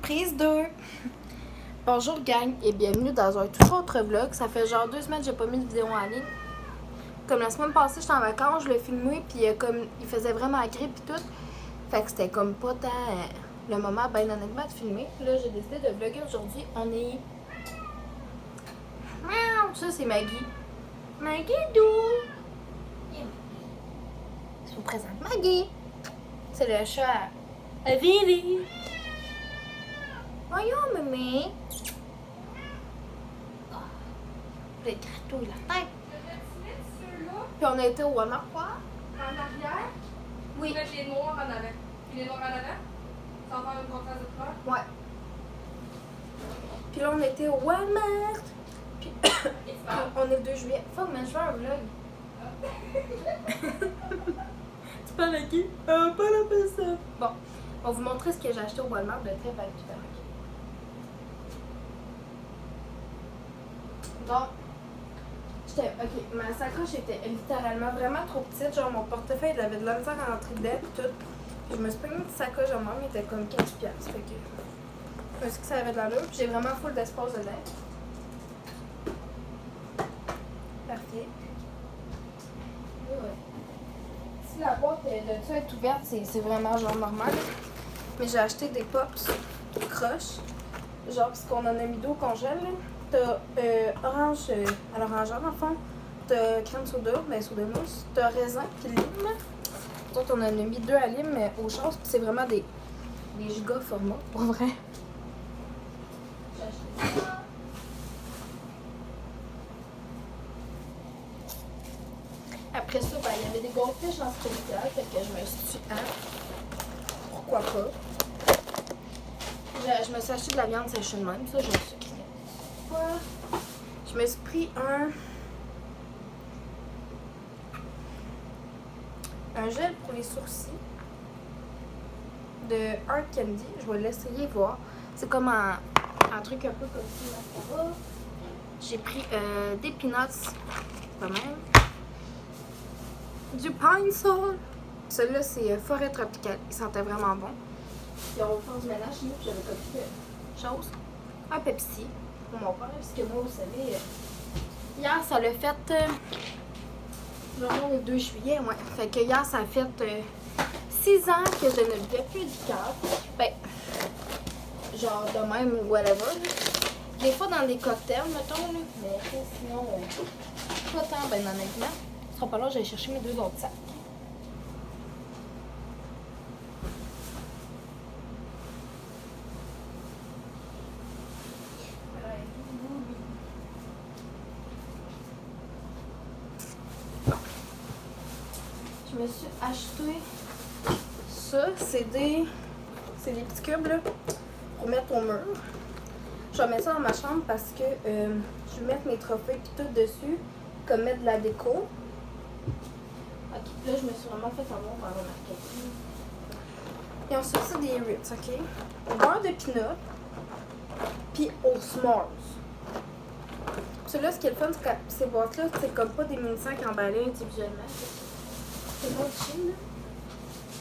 Prise 2. Bonjour gang et bienvenue dans un tout autre vlog. Ça fait genre 2 semaines que j'ai pas mis de vidéo en ligne. Comme la semaine passée j'étais en vacances, je l'ai filmé puis comme il faisait vraiment gris puis tout. Fait que c'était comme pas tant le moment ben honnêtement de filmer. Là j'ai décidé de vlogger aujourd'hui. On est... Miaou! Ça c'est Maggie. Maggie d'où? Je vous présente Maggie. C'est le chat à Vivi. Voyons, mémé. Oh, le gratouille la tête. Puis on a été au Walmart, quoi? En arrière, Oui. mettre les noirs en avant. Puis les noirs en avant, sans faire une contraste de couleur. Ouais. Puis là, on était au Walmart. Puis on est le 2 juillet. Fuck, mais je veux un vlog. Tu parles à qui? Pas la personne. Bon, on va vous montrer ce que j'ai acheté au Walmart de très value. Donc, ok, ma sacoche était littéralement vraiment trop petite. Genre, mon portefeuille, il avait de la misère à rentrer dedans et tout. Puis je me suis pris une petite sacoche en main, il était comme 15$. Fait que je me suis dit que ça avait de l'allure. Puis j'ai vraiment full d'espace dedans. Parfait. Et ouais. Si la boîte de ça est ouverte, c'est vraiment genre normal. Mais j'ai acheté des pops croches. Genre, parce qu'on en a mis deux au congèle. T'as orange à l'orangeade, en fond. T'as crème soda, ben soda mousse. T'as raisin puis lime. D'autres, on en a mis deux à lime aux choses. Puis c'est vraiment des giga formats, pour vrai. J'ai acheté ça. Après ça, ben, il y avait des goldfish en spécial. Fait que je me suis dit, pourquoi pas. Je me suis acheté de la viande séchée de même. Ça, je me suis dit. Je me suis pris un gel pour les sourcils de Art Candy. Je vais l'essayer voir. C'est comme un truc un peu comme ça. J'ai pris des peanuts quand même. Du pine sol. Celui-là c'est forêt tropicale. Il sentait vraiment bon. Puis on va faire du ménage chez nous. J'avais copié chose. Un Pepsi. Pour mon père, parce que moi, vous savez, hier, ça l'a fait, genre le 2 juillet, ouais. Fait que hier, ça a fait 6 ans que je ne buvais plus du café. Ben, genre de même ou whatever. Des fois dans des cocktails, mettons, là. Mais sinon, pas tant, ben honnêtement. Ce sera pas là, j'allais chercher mes 2 autres sacs. Je me suis acheté ça, c'est des petits cubes là, pour mettre au mur. Je vais mettre ça dans ma chambre parce que je vais mettre mes trophées et tout dessus, comme mettre de la déco. Ok, là je me suis vraiment fait avoir par le marketing. Ils ont sorti des Ritz, ok? Au beurre de peanut, puis au s'mores. Celui-là, ce qui est le fun, c'est que ces boîtes-là, c'est comme pas des mini-sacs emballés individuellement. C'est pas chill, là.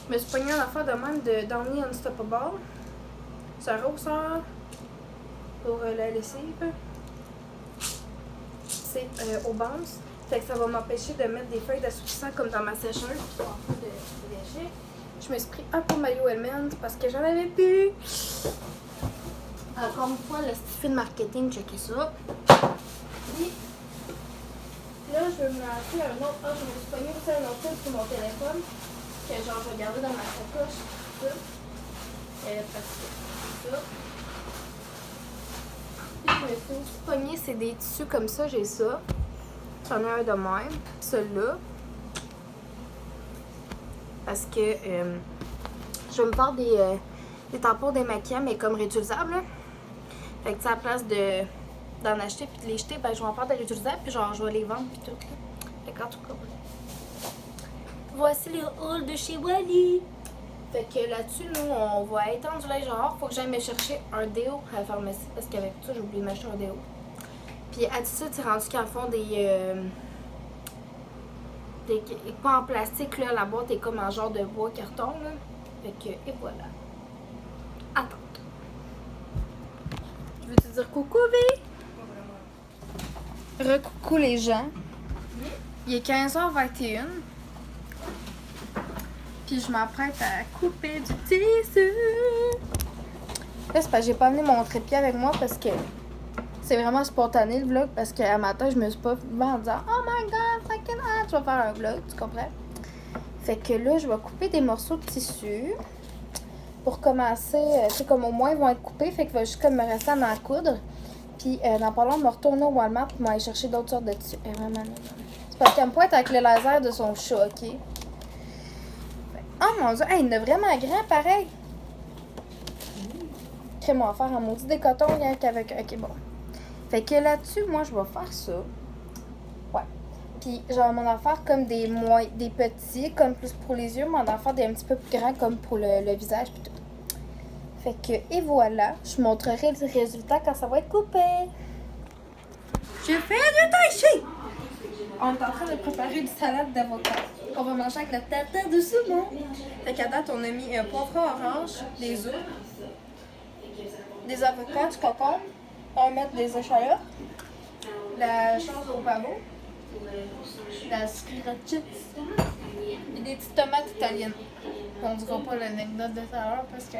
Je me suis pogné une affaire de même de Downy Unstoppable. C'est un rehausseur pour la lessive. C'est au bounce. Fait que ça va m'empêcher de mettre des feuilles d'assoupissant comme dans ma sécheuse pour en faire de déchets. Je me suis pris un peu maillot Element parce que j'en avais plus. Encore une fois, le style de marketing, checker ça. Puis, là, je vais me lancer un autre. Ah, je me suis pogné aussi un autre truc sur mon téléphone. Que genre, je vais garder dans ma sacoche. Ça. Parce que c'est ça. Puis, je me suis aussi pogné, c'est des tissus comme ça, j'ai ça. J'en ai un de même. Celui-là. Parce que je vais me faire des tampons démaquillants, mais comme réutilisables. Là. Fait que, tu sais, à la place d'en acheter puis de les jeter, ben je vais en faire des réutilisables puis genre je vais les vendre puis tout. Fait qu'en tout cas, voici les hauls de chez Wally. Fait que là-dessus, nous, on va étendre du linge dehors. Faut que j'aille me chercher un déo à la pharmacie parce qu'avec tout ça, j'ai oublié de m'acheter un déo. Puis Attitude, c'est rendu qu'en font des pas en plastique, là, la boîte est comme en genre de bois carton, là. Fait que, et voilà. Attends. peux-tu dire coucou, V? Recoucou les gens. Il est 15h21. Puis je m'apprête à couper du tissu. Là, c'est parce que j'ai pas amené mon trépied avec moi parce que c'est vraiment spontané le vlog. Parce qu'à matin, je me suis pas filmée en disant oh my god, fucking hot, je vais faire un vlog, tu comprends? Fait que là, je vais couper des morceaux de tissu. Pour commencer, tu sais, comme au moins ils vont être coupés, fait qu'il va juste comme me rester à en coudre. Puis dans pas long, on va retourner au Walmart pour m'aller chercher d'autres sortes de tissus. C'est parce qu'elle me pointe avec le laser de son chat, ok? Oh mon dieu, hey, il est vraiment grand pareil. Crée-moi faire un maudit décoton rien qu'avec. Ok, bon. Fait que là-dessus, moi, je vais faire ça. Ouais. Puis, genre, m'en en faire comme des petits, comme plus pour les yeux, m'en en faire des un petit peu plus grands, comme pour le visage, puis tout. Fait que, et voilà, je montrerai le résultat quand ça va être coupé. Je fais du tai chi! On est en train de préparer une salade d'avocat. On va manger avec notre tata de saumon. Fait qu'à date, on a mis un poivron orange, des œufs, des avocats, du concombre. On va mettre des échalotes, la chose au pavot, la sriracha et des petites tomates italiennes. On dira pas l'anecdote de tout à l'heure parce que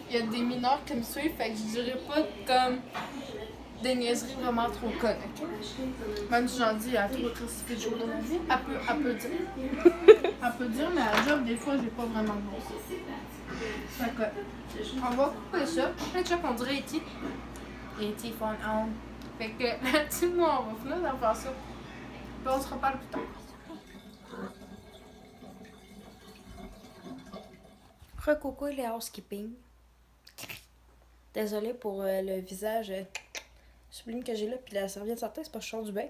il y a des mineurs qui me suivent, fait que je dirais pas comme des niaiseries vraiment trop connes. Même si j'en dis à toi, Chris, fait le jour de ma vie, elle peut dire. Elle peut dire, mais à la job, des fois, j'ai pas vraiment de bon sens. Fait que, on va couper ça. Fait que on dirait E.T. E.T. fun on. Fait que là-dessus, moi, on va finir d'en faire ça. Puis on se reparle plus tard. Recoucou les housekeeping. Désolée pour le visage sublime que j'ai là, puis la serviette sortait, c'est pas que je sors du bain.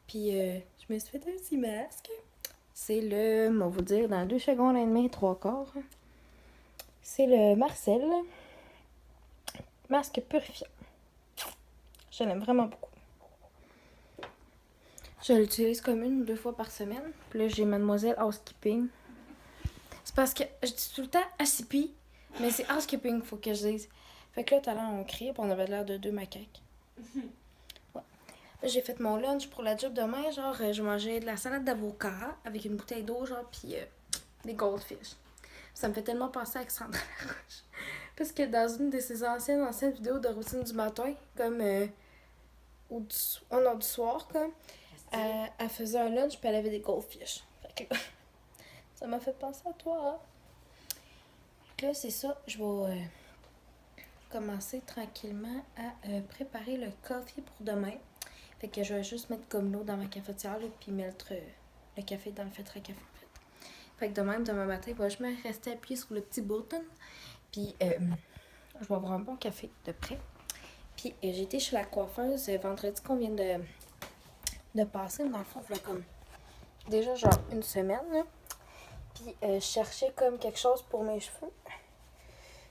Puis je me suis fait un petit masque. C'est le, on va vous dire, dans 2 secondes et demie, 3 quarts. C'est le Marcel. Masque purifiant. Je l'aime vraiment beaucoup. Je l'utilise comme 1 ou 2 fois par semaine. Puis là, j'ai Mademoiselle Housekeeping. C'est parce que je dis tout le temps HCP, mais c'est Housekeeping, faut que je dise. Fait que là, tout à l'heure, on criait, puis on avait l'air de 2 macaques. Ouais. Là, j'ai fait mon lunch pour la job demain. Genre, je mangeais de la salade d'avocat avec une bouteille d'eau, genre, puis des goldfish. Ça me fait tellement penser à Alexandra Larouche. Parce que dans une de ses anciennes vidéos de routine du matin, comme du soir, comme, elle faisait un lunch puis elle avait des goldfish. Fait que ça m'a fait penser à toi. Hein? Fait que là, c'est ça. Je vais commencer tranquillement à préparer le café pour demain. Fait que je vais juste mettre comme l'eau dans ma cafetière là, puis mettre le café dans le filtre à café. Fait que demain matin, il va juste me rester appuyé sur le petit bouton. Puis, je vais avoir un bon café de près. Puis, j'ai été chez la coiffeuse vendredi qu'on vient de passer. Dans le fond, il y a comme déjà genre 1 semaine. Là. Puis, je cherchais comme quelque chose pour mes cheveux.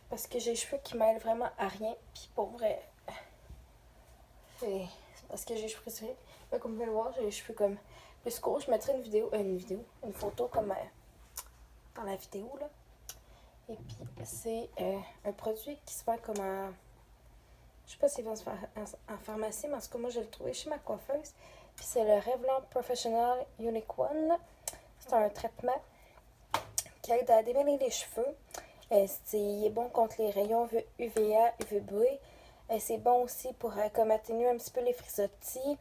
Parce que j'ai les cheveux qui mêlent vraiment à rien. Puis, pour vrai, c'est parce que j'ai les cheveux tirés. Là, comme vous pouvez le voir, j'ai les cheveux comme plus courts. Je mettrai une photo comme dans la vidéo, là. Et puis, c'est un produit qui se vend comme en... Je sais pas s'il va se faire en pharmacie, mais en tout cas, moi, je l'ai trouvé chez ma coiffeuse. Puis, c'est le Revlon Professional Unique One. C'est un traitement qui aide à démêler les cheveux. Il est bon contre les rayons UVA, UVB. C'est bon aussi pour comme atténuer un petit peu les frisottis.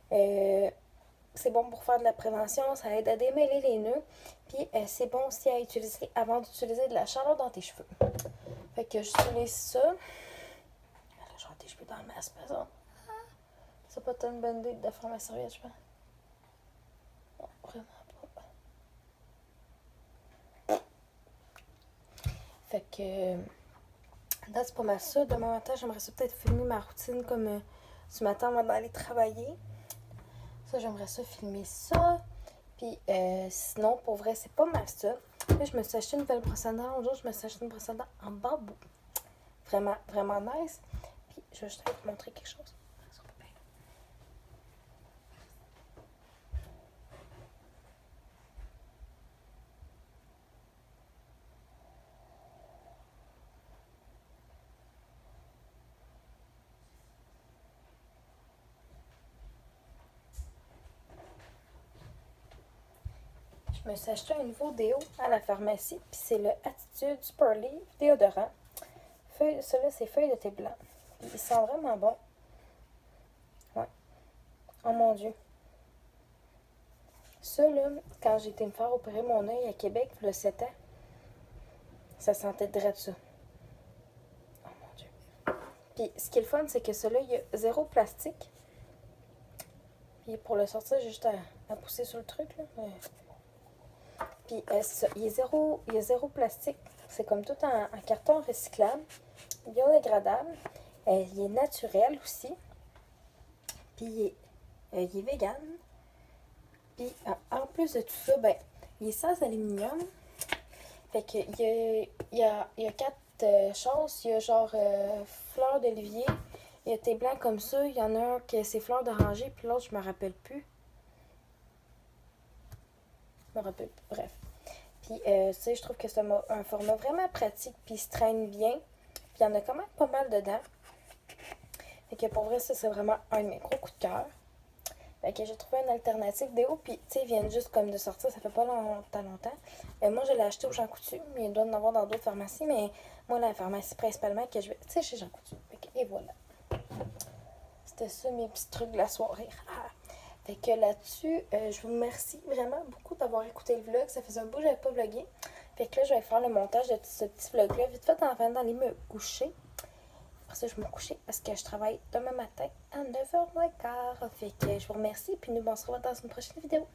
C'est bon pour faire de la prévention, ça aide à démêler les nœuds. Puis c'est bon aussi à utiliser avant d'utiliser de la chaleur dans tes cheveux. Fait que j'utilise ça. Là, je rentre tes cheveux dans le masque, par exemple. C'est pas tant une bonne idée de faire ma serviette, je pense. Non, vraiment pas. Fait que... là, c'est pas mal ça. Demain matin, j'aimerais ça peut-être filmer ma routine comme ce matin avant d'aller travailler. Ça, j'aimerais ça filmer ça. Puis sinon, pour vrai, c'est pas mal ça. Là, je me suis acheté une nouvelle brosse à dents. Aujourd'hui, je me suis acheté une brosse à dents en bambou. Vraiment, vraiment nice. Puis je vais juste te montrer quelque chose. Je me suis acheté un nouveau déo à la pharmacie, puis c'est le Attitude Superleaf déodorant. Celui-là, c'est feuille de thé blanc. Il sent vraiment bon. Ouais. Oh mon Dieu. Ça, là, quand j'ai été me faire opérer mon œil à Québec, il y a 7 ans, ça sentait direct ça. Oh mon Dieu. Puis, ce qui est le fun, c'est que celui-là, il y a 0 plastique. Puis, pour le sortir, j'ai juste à pousser sur le truc, là. Puis, c'est ça. Il y a zéro plastique. C'est comme tout en carton recyclable, biodégradable. Il est naturel aussi. Puis, il est vegan. Puis, en plus de tout ça, ben, il est sans aluminium. Fait que, il y a 4 choses. Il y a genre fleurs d'olivier. Il y a thé blanc comme ça. Il y en a un que c'est fleurs d'oranger. Puis l'autre, je me rappelle plus. Je me rappelle plus. Bref. Puis, tu sais, je trouve que c'est un format vraiment pratique. Puis, il se traîne bien. Puis, il y en a quand même pas mal dedans. Fait que pour vrai, ça, c'est vraiment un de mes gros coups de cœur. Fait que j'ai trouvé une alternative déo, puis tu sais, ils viennent juste comme de sortir, ça fait pas longtemps. Moi, je l'ai acheté au Jean Coutu, mais il doit en avoir dans d'autres pharmacies, mais moi, la pharmacie principalement que je vais, tu sais, chez Jean Coutu. Et voilà. C'était ça, mes petits trucs de la soirée. Fait que là-dessus, je vous remercie vraiment beaucoup d'avoir écouté le vlog. Ça faisait un bout que j'avais pas vlogué. Fait que là, je vais faire le montage de ce petit vlog-là. Vite fait, en venant d'aller me coucher. Après ça, je vais me coucher parce que je travaille demain matin à 9h15. Fait que je vous remercie. Puis nous, on se revoit dans une prochaine vidéo.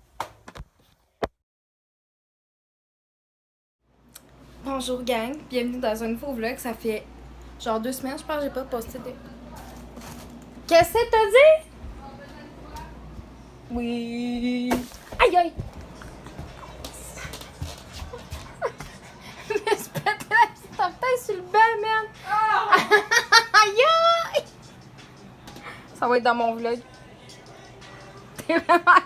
Bonjour gang, bienvenue dans un nouveau vlog. Ça fait genre 2 semaines, je pense que j'ai pas posté de... Qu'est-ce que t'as dit? Oui. Aïe aïe. Je me suis pété la petite orteil sur le banc, man. Aïe aïe. Ça va être dans mon vlog. T'es vraiment